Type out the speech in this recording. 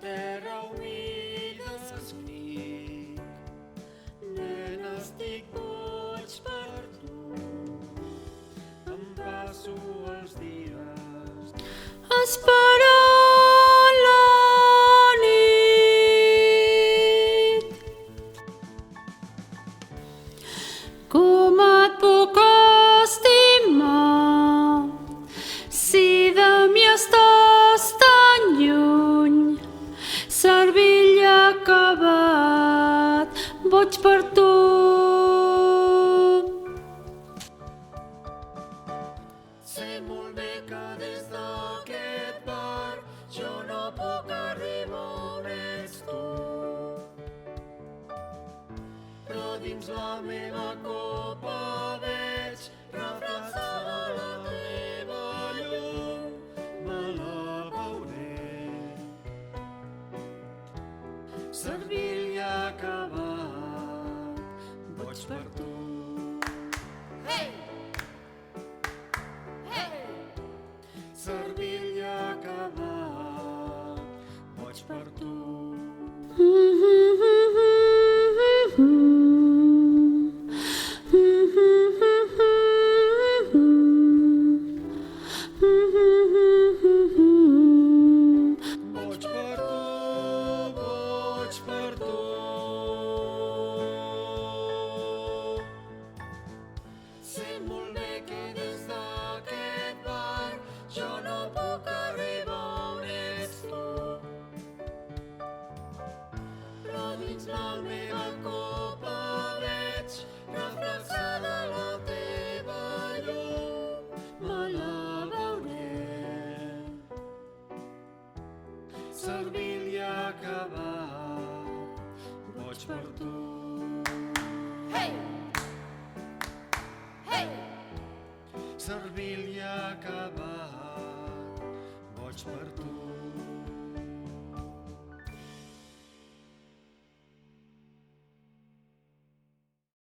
terra humida escric, nena, estic boig per tu, em passo els dies esperant la nit. Com et puc estimar si de mi estàs tan lluny? Cervell acabat, boig per tu. Sé molt bé que des d'aquest bar jo no puc arribar on ets tu, però dins la meva copa veig refrescada la teva llum. Me la veuré, servil i acabat, boig per tu. Servil i acabat, boig per tu. Boig per tu, boig per tu. Sé molt bé que des d'aquest bar jo no puc arribar on ets tu, però dins la meva copa veig refrescada la teva llum. Me la veuré, servil i acabat, boig per tu. Servil i acabat, boig per tu.